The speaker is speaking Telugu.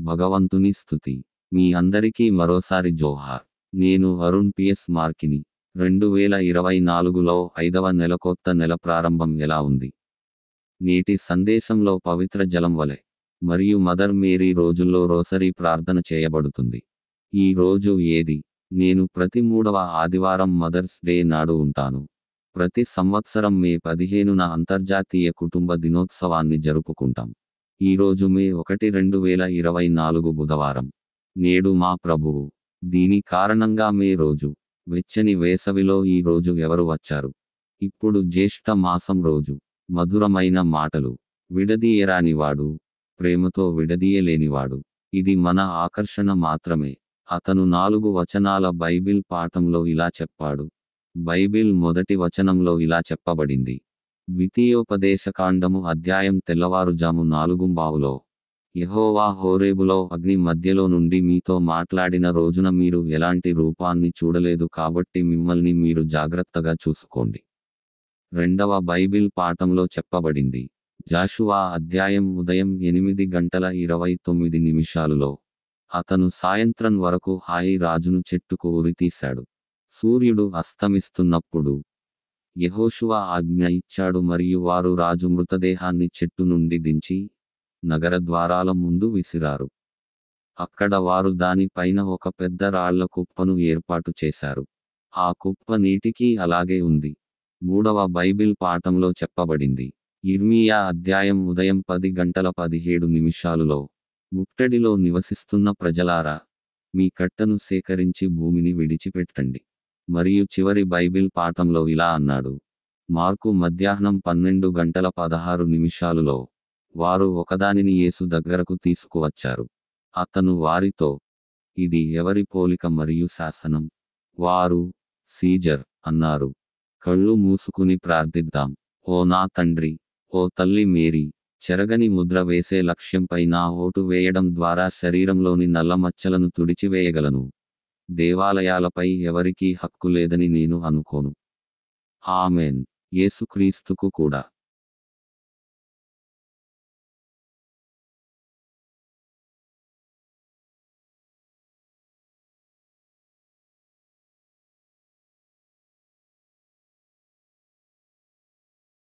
భగవంతుని స్తుతి. మీ అందరికీ మరోసారి జోహార్. నేను అరుణ్ పిఎస్ మార్కిని. 2024లో 5వ నెల కొత్త నెల ప్రారంభం ఎలా ఉంది? నేటి సందేశంలో పవిత్ర జలం వలె మరియు మదర్ మేరీ రోజుల్లో రోసరీ ప్రార్థన చేయబడుతుంది. ఈ రోజు ఏది? నేను ప్రతి 3వ ఆదివారం మదర్స్ డే నాడు ఉంటాను. ప్రతి సంవత్సరం మే 15న అంతర్జాతీయ కుటుంబ దినోత్సవాన్ని జరుపుకుంటాం. ఈరోజు మే 1, 2024 బుధవారం. నేడు మా ప్రభువు. దీని కారణంగా మే రోజు. వెచ్చని వేసవిలో ఈ రోజు ఎవరు వచ్చారు? ఇప్పుడు జ్యేష్ఠ మాసం రోజు. మధురమైన మాటలు. విడదీయరానివాడు, ప్రేమతో విడదీయలేనివాడు. ఇది మన ఆకర్షణ మాత్రమే. అతను 4 వచనాల బైబిల్ పాఠంలో ఇలా చెప్పాడు. బైబిల్ మొదటి వచనంలో ఇలా చెప్పబడింది. ద్వితీయోపదేశకాండము అధ్యాయం తెల్లవారుజాము 4:15లో యెహోవా హోరేబులో అగ్ని మధ్యలో నుండి మీతో మాట్లాడిన రోజున మీరు ఎలాంటి రూపాన్ని చూడలేదు కాబట్టి మిమ్మల్ని మీరు జాగ్రత్తగా చూసుకోండి. రెండవ బైబిల్ పాఠంలో చెప్పబడింది. జాషువా అధ్యాయం ఉదయం 8:29 అతను సాయంత్రం వరకు హాయి రాజును చెట్టుకు ఉరితీశాడు. సూర్యుడు అస్తమిస్తున్నప్పుడు యెహోషువ ఆజ్ఞ ఇచ్చాడు మరియు వారు రాజు మృతదేహాన్ని చెట్టు నుండి దించి నగర ద్వారాల ముందు విసిరారు. అక్కడ వారు దాని పైన ఒక పెద్ద రాళ్ల కుప్పను ఏర్పాటు చేశారు. ఆ కుప్ప నీటికి అలాగే ఉంది. మూడవ బైబిల్ పాఠంలో చెప్పబడింది. ఇర్మీయా అధ్యాయం ఉదయం 10:17 ముట్టడిలో నివసిస్తున్న ప్రజలారా, మీ కట్టను సేకరించి భూమిని విడిచిపెట్టండి. మరియు చివరి బైబిల్ పాఠంలో ఇలా అన్నాడు. మార్కు మధ్యాహ్నం 12:16 వారు ఒకదానిని యేసు దగ్గరకు తీసుకువచ్చారు. అతను వారితో, ఇది ఎవరి పోలిక మరియు శాసనం? వారు, సీజర్ అన్నారు. కళ్ళు మూసుకుని ప్రార్థిద్దాం. ఓ నా తండ్రి, ఓ తల్లి మేరీ, చెరగని ముద్ర వేసే లక్ష్యంపై నా ఓటు వేయడం ద్వారా శరీరంలోని నల్ల మచ్చలను తుడిచివేయగలను. దేవాలయాలపై ఎవరికీ హక్కు లేదని నేను అనుకోను. ఆమెన్. యేసుక్రీస్తుకు కూడా